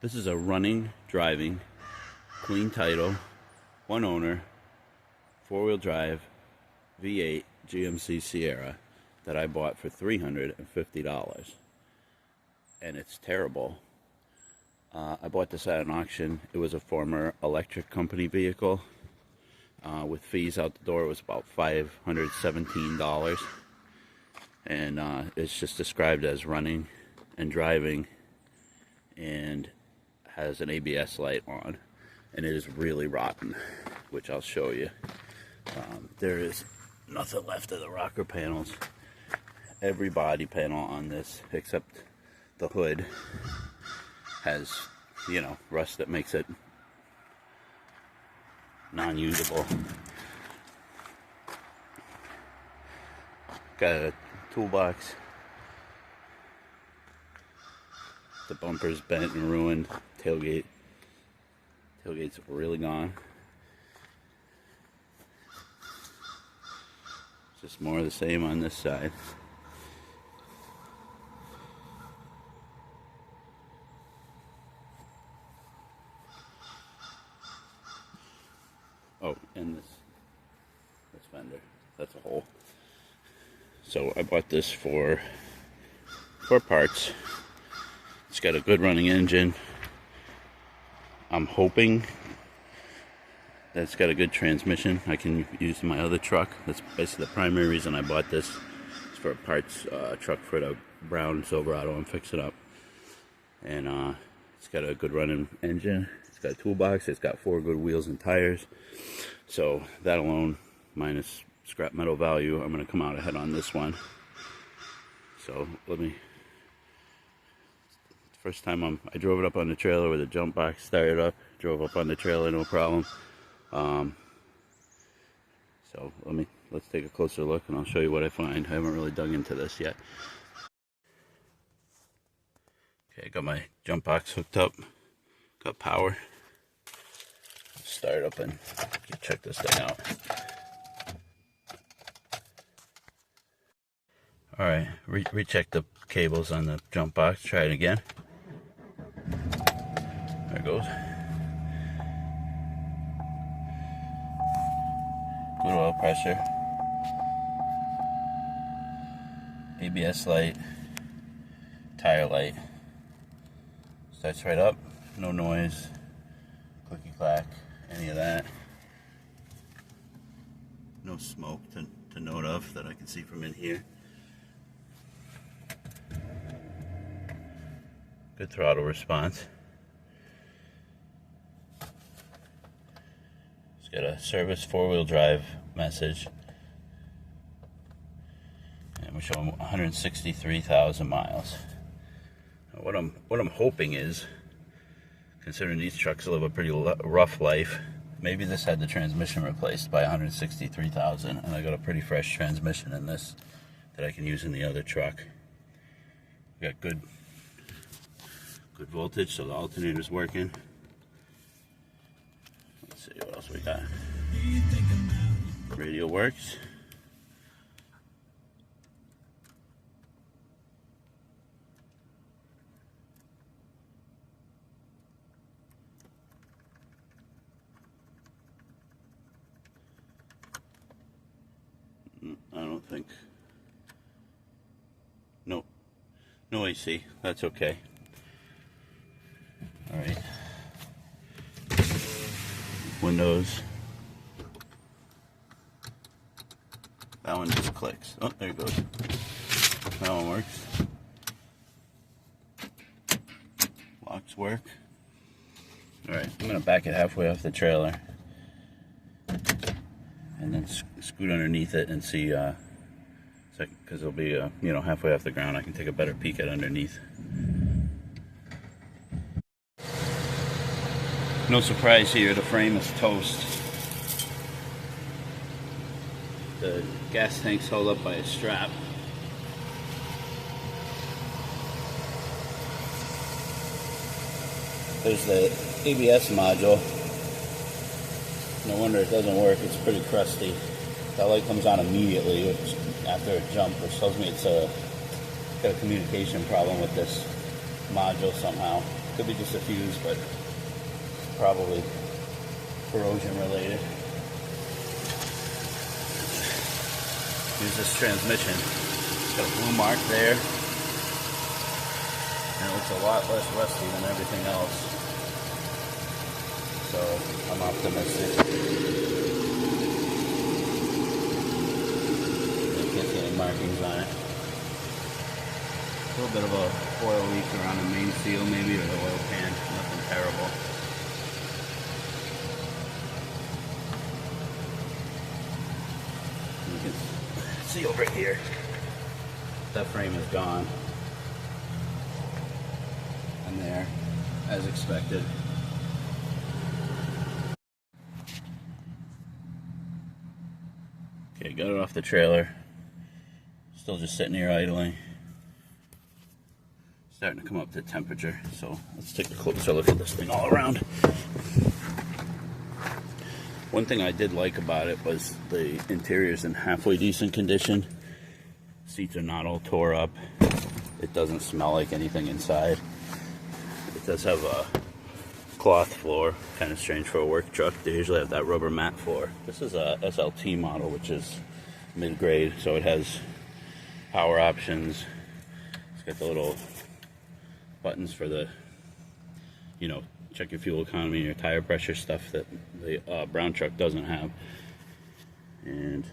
This is a running, driving, clean title, one owner, four-wheel drive, V8 GMC Sierra that I bought for $350. And it's terrible. I bought this at an auction. It was a former electric company vehicle. With fees out the door, it was about $517. And it's just described as running and driving and has an ABS light on. And it is really rotten, which I'll show you. There is nothing left of the rocker panels. Every body panel on this, except the hood, has, you know, rust that makes it non-usable. Got a toolbox. The bumper's bent and ruined. Tailgate's really gone. Just more of the same on this side. Oh, and this fender, that's a hole. So I bought this for parts. It's got a good running engine. I'm hoping that it's got a good transmission I can use in my other truck. That's basically the primary reason I bought this. It's for a parts truck for the brown Silverado I'm fixing up. And it's got a good running engine. It's got a toolbox. It's got 4 good wheels and tires. So that alone, minus scrap metal value, I'm going to come out ahead on this one. So first time I drove it up on the trailer with a jump box started up. Drove up on the trailer, no problem. So let's take a closer look and I'll show you what I find. I haven't really dug into this yet. Okay, got my jump box hooked up. Got power. Start up and check this thing out. Alright, recheck the cables on the jump box. Try it again. There it goes. Good oil pressure. ABS light. Tire light. Starts right up. No noise. Clicky clack. Any of that. No smoke to note of that I can see from in here. Good throttle response. It's got a service 4-wheel drive message. And we're showing 163,000 miles. Now what I'm hoping is, considering these trucks live a pretty rough life, maybe this had the transmission replaced by 163,000, and I got a pretty fresh transmission in this that I can use in the other truck. We got good voltage, so the alternator's working. Let's see what else we got. Radio works. I don't think. Nope. No AC. That's okay. Alright. Windows. That one just clicks. Oh, there it goes. That one works. Locks work. Alright, I'm going to back it halfway off the trailer. And then scoot underneath it and see, because it'll be, you know, halfway off the ground. I can take a better peek at underneath. No surprise here, the frame is toast. The gas tank's held up by a strap. There's the ABS module. No wonder it doesn't work, it's pretty crusty. That light comes on immediately after a jump, which tells me it's got a communication problem with this module somehow. Could be just a fuse, but probably corrosion related. Here's this transmission. It's got a blue mark there. And it looks a lot less rusty than everything else. So I'm optimistic. You can't see any markings on it. A little bit of a oil leak around the main seal maybe, or the oil pan. Nothing terrible. You can see over here, that frame is gone. And there, as expected. Okay, got it off the trailer. Still just sitting here idling. Starting to come up to temperature, so let's take a closer look at this thing all around. One thing I did like about it was the interior's in halfway decent condition. Seats are not all tore up. It doesn't smell like anything inside. It does have a cloth floor, kind of strange for a work truck. They usually have that rubber mat floor. This is a SLT model, which is mid-grade, so it has power options. It's got the little buttons for the, you know, check your fuel economy and your tire pressure stuff that the brown truck doesn't have. And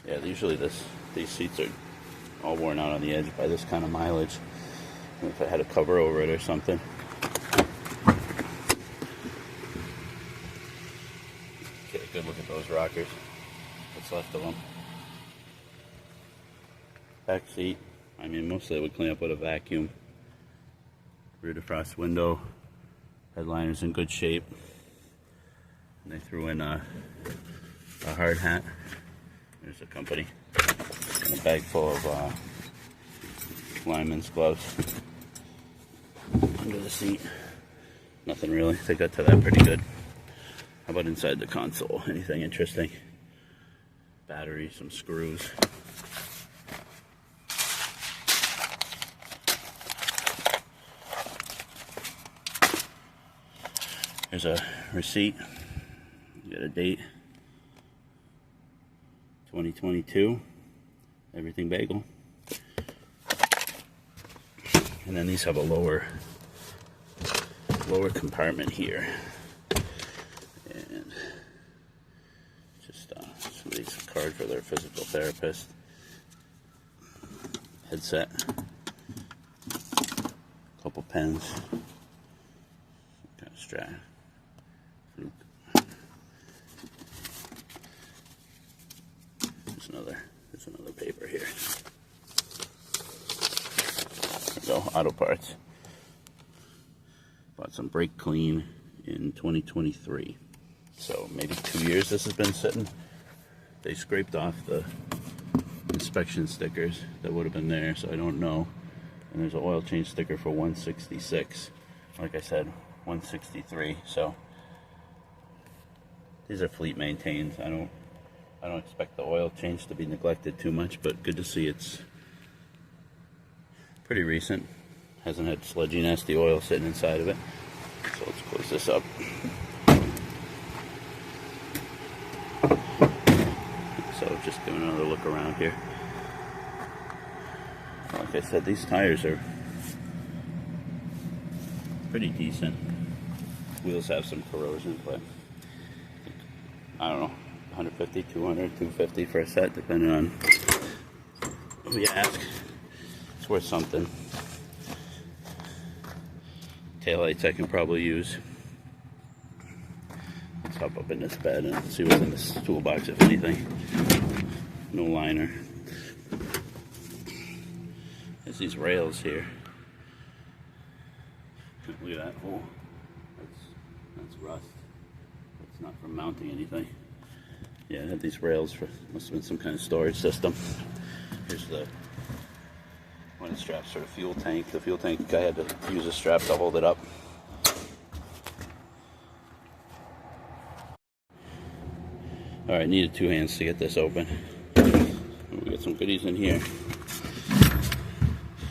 yeah, usually these seats are all worn out on the edge by this kind of mileage. And if I had a cover over it or something. Get a good look at those rockers. What's left of them. Back seat, I mean, mostly it would clean up with a vacuum. Rear defrost window, headliner's in good shape. And they threw in a hard hat. There's the company. And a bag full of lineman's gloves. Under the seat, nothing really. They got to that pretty good. How about inside the console? Anything interesting? Battery, some screws. There's a receipt. You got a date. 2022. Everything bagel. And then these have a lower compartment here. And just somebody's card for their physical therapist. Headset. Couple pens. Kind of strap. There's another paper here. There we go, auto parts. Bought some brake clean in 2023. So maybe 2 years this has been sitting. They scraped off the inspection stickers that would have been there, so I don't know. And there's an oil change sticker for 166. Like I said, 163. So these are fleet maintained. I don't expect the oil change to be neglected too much, but good to see it's pretty recent. Hasn't had sludgy, nasty oil sitting inside of it. So let's close this up. So just giving another look around here. Like I said, these tires are pretty decent. Wheels have some corrosion, but I don't know. 150, 200, 250 for a set, depending on who you ask. It's worth something. Taillights I can probably use. Let's hop up in this bed and see what's in this toolbox, if anything. No liner. There's these rails here. Look at that hole. That's rust. It's not from mounting anything. Yeah, it had these rails for, must have been some kind of storage system. Here's the one of the straps for the fuel tank. The fuel tank guy had to use a strap to hold it up. Alright, needed two hands to get this open. We got some goodies in here.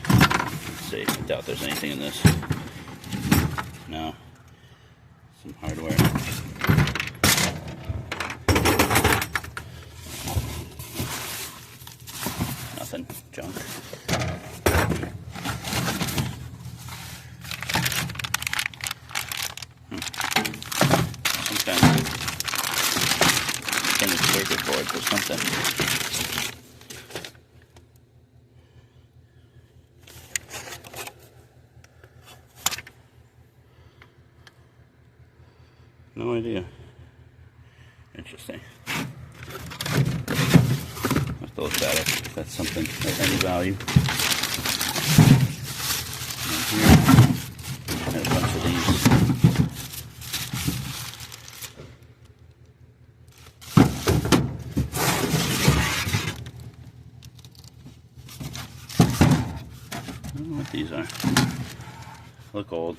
Let's see, I doubt there's anything in this. No. Some hardware. Nothing. Junk. Some kind of printed circuit board or something. No idea. Interesting. Have to look at it if that's something of any value. And here, and a bunch of these. I don't know what these are. Look old.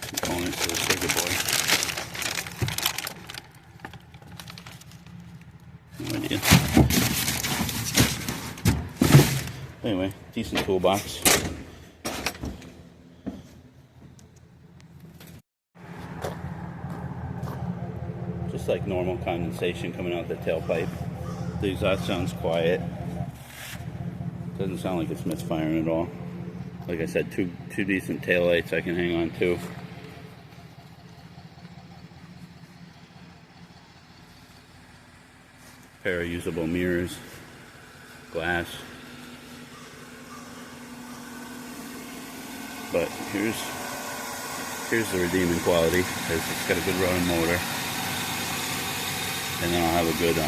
Component to the circuit board. No idea. Anyway, decent toolbox. Just like normal condensation coming out the tailpipe. The exhaust sounds quiet. Doesn't sound like it's misfiring at all. Like I said, two decent taillights I can hang on to. Pair of usable mirrors, glass. But here's the redeeming quality, because it's got a good running motor, and then I'll have a good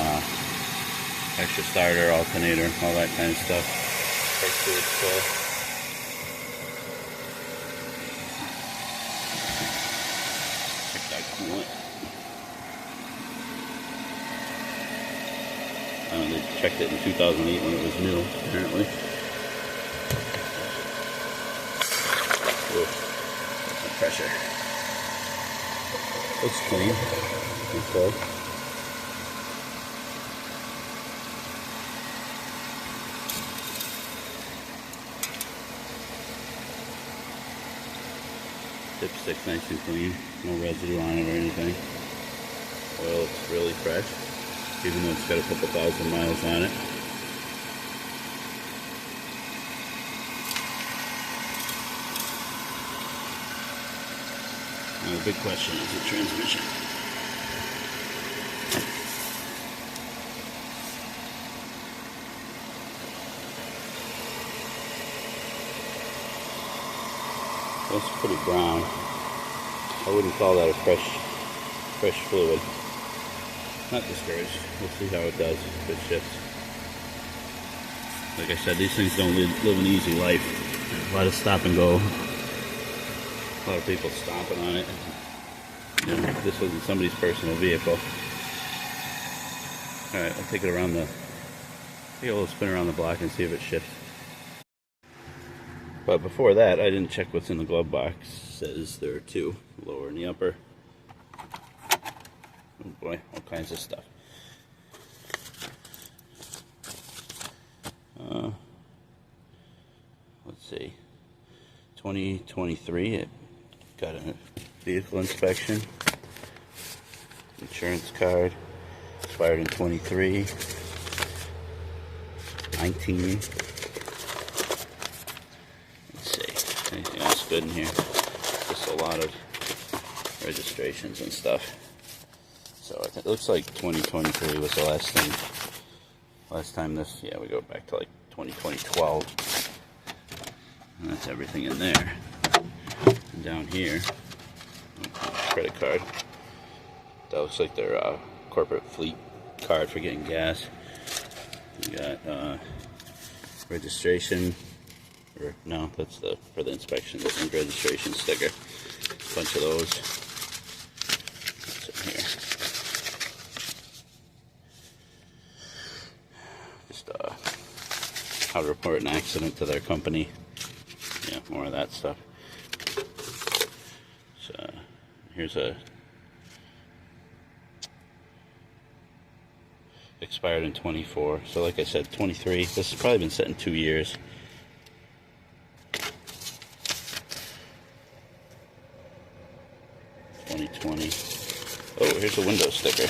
extra starter, alternator, all that kind of stuff. Right to its full. Check that coolant. They checked it in 2008 when it was new, apparently. Whoa, some pressure. Looks clean. Okay. Dipstick's nice and clean. No residue on it or anything. Oil looks really fresh, even though it's got a couple thousand miles on it. Now the big question is the transmission. It's pretty brown. I wouldn't call that a fresh fluid. Not discouraged. We'll see how it does if it shifts. Like I said, these things don't live an easy life. A lot of stop and go. A lot of people stomping on it. You know, this wasn't somebody's personal vehicle. Alright, I'll take it around take a little spin around the block and see if it shifts. But before that, I didn't check what's in the glove box. It says there are two, lower and the upper. Oh boy, all kinds of stuff. Let's see, 2023, it got a vehicle inspection, insurance card, expired in 23, 19. Let's see, anything else good in here? Just a lot of registrations and stuff. So I think it looks like 2023 was the last time this, yeah, we go back to like 2012. And that's everything in there. And down here, credit card. That looks like their corporate fleet card for getting gas. We got registration, or no, that's for the inspection, the registration sticker. A bunch of those. What's in here? Just how to report an accident to their company. Yeah, more of that stuff. So here's a expired in 24. So like I said, 23. This has probably been sitting 2 years. Oh, here's a window sticker.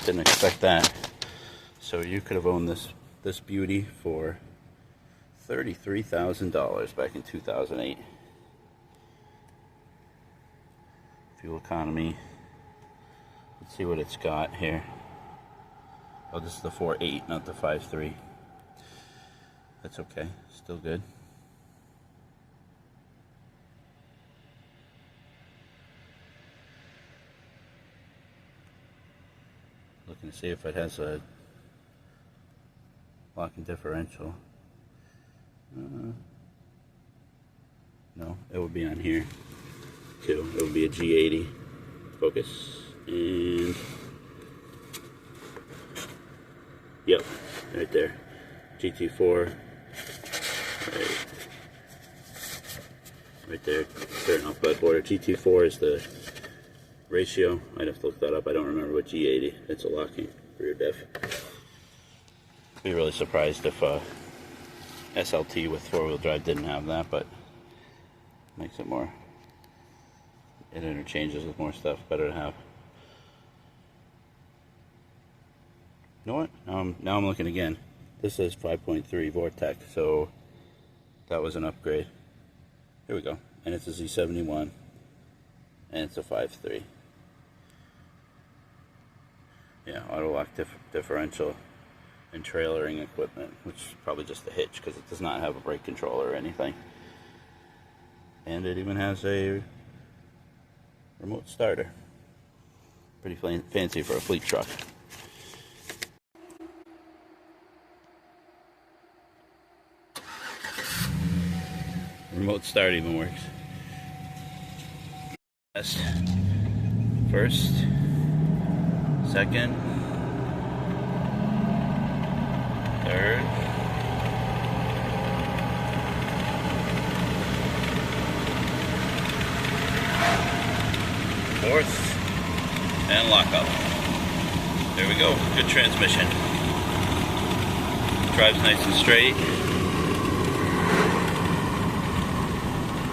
Didn't expect that. So you could have owned this beauty for $33,000 back in 2008. Fuel economy. Let's see what it's got here. Oh, this is the 4.8, not the 5.3. That's okay. Still good. Looking to see if it has a locking differential. No, it would be on here too. It would be a G80. Focus. And yep, right there. GT4. Right there. Turn off by border. GT4 is the ratio. I'd have to look that up. I don't remember what G80. It's a locking rear diff. Be really surprised if SLT with four-wheel drive didn't have that, but makes it more. It interchanges with more stuff. Better to have. You know what? Now I'm looking again. This says 5.3 Vortec, so that was an upgrade. Here we go. And it's a Z71, and it's a 5.3. Yeah, auto lock differential and trailering equipment, which is probably just the hitch because it does not have a brake controller or anything. And it even has a remote starter. Pretty fancy for a fleet truck. Remote start even works. First, second, third, fourth, and lock up. There we go. Good transmission. Drives nice and straight.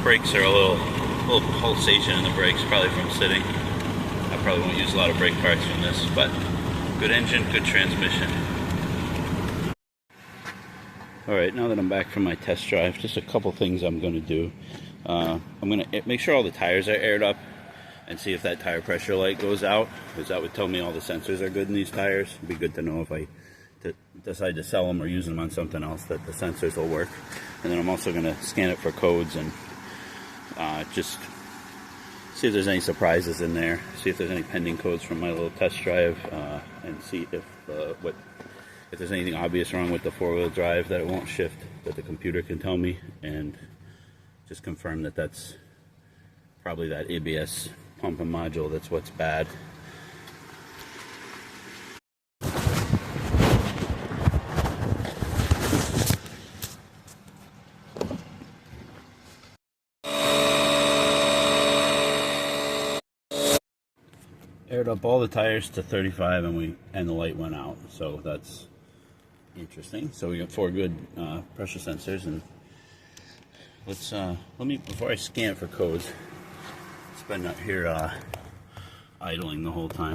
Brakes are a little pulsation in the brakes, probably from sitting. I probably won't use a lot of brake parts from this, but good engine, good transmission. Alright, now that I'm back from my test drive, just a couple things I'm going to do. I'm going to make sure all the tires are aired up and see if that tire pressure light goes out, because that would tell me all the sensors are good in these tires. It'd be good to know if I decide to sell them or use them on something else that the sensors will work. And then I'm also going to scan it for codes and just see if there's any surprises in there, see if there's any pending codes from my little test drive, and see if there's anything obvious wrong with the four-wheel drive that it won't shift, that the computer can tell me, and just confirm that that's probably that ABS pump and module that's what's bad. Aired up all the tires to 35 and the light went out, so that's interesting. So we got 4 good pressure sensors, and let's before I scan for codes, spend out here idling the whole time,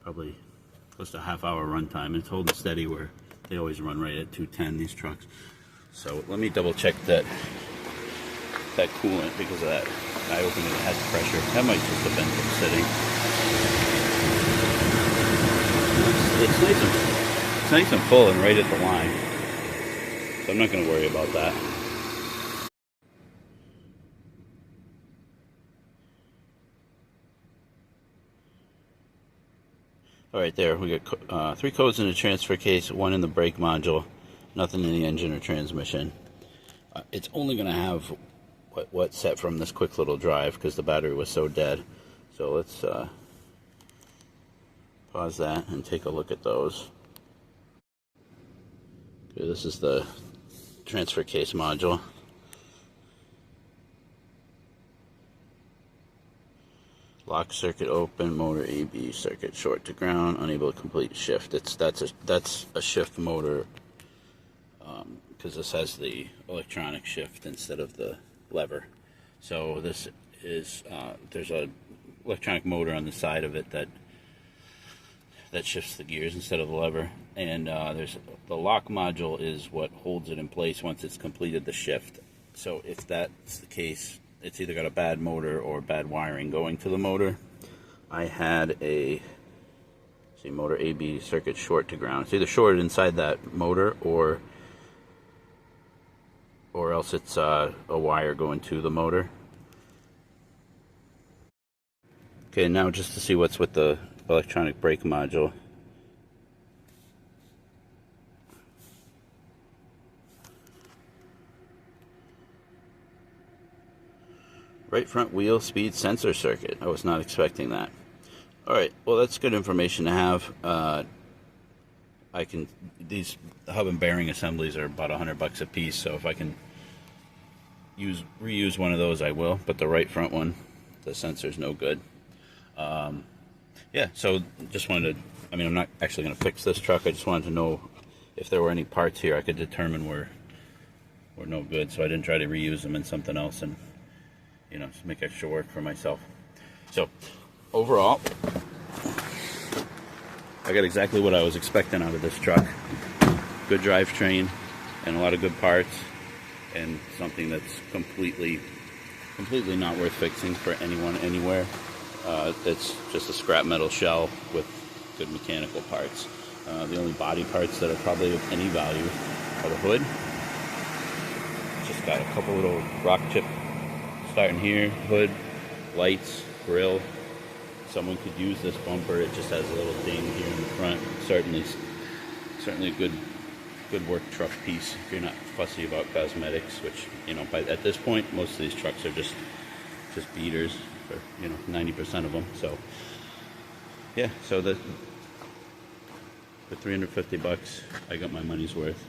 probably close to a half-hour run time. It's holding steady where they always run right at 210, these trucks. So let me double check that coolant, because of that I opened it, it has pressure. That might just have been from sitting. It's nice and full and right at the line, so I'm not going to worry about that. Alright, there we got 3 codes in the transfer case, 1 in the brake module, nothing in the engine or transmission. It's only going to have what's set from this quick little drive because the battery was so dead. So let's pause that and take a look at those. Okay, this is the transfer case module. Lock circuit open, motor AB circuit short to ground, unable to complete shift. That's a shift motor, because this has the electronic shift instead of the lever. So this is there's a electronic motor on the side of it that shifts the gears instead of the lever, and there's the lock module is what holds it in place once it's completed the shift. So if that's the case, it's either got a bad motor or bad wiring going to the motor. I had a motor AB circuit short to ground. It's either shorted inside that motor or else it's a wire going to the motor. Okay, now just to see what's with the electronic brake module. Right front wheel speed sensor circuit. I was not expecting that. Alright, well that's good information to have. These hub and bearing assemblies are about $100 a piece, so if I can reuse one of those I will, but the right front one, the sensor's no good. Yeah, so just wanted to, I'm not actually going to fix this truck, I just wanted to know if there were any parts here I could determine were no good, so I didn't try to reuse them in something else and just make extra work for myself. So overall, I got exactly what I was expecting out of this truck. Good drivetrain and a lot of good parts, and something that's completely not worth fixing for anyone anywhere. It's just a scrap metal shell with good mechanical parts. The only body parts that are probably of any value are the hood. Just got a couple little rock chip starting here, hood, lights, grill. Someone could use this bumper. It just has a little ding here in the front. Certainly a good work truck piece if you're not fussy about cosmetics, which at this point most of these trucks are just beaters for 90% of them. So yeah, so for $350 I got my money's worth.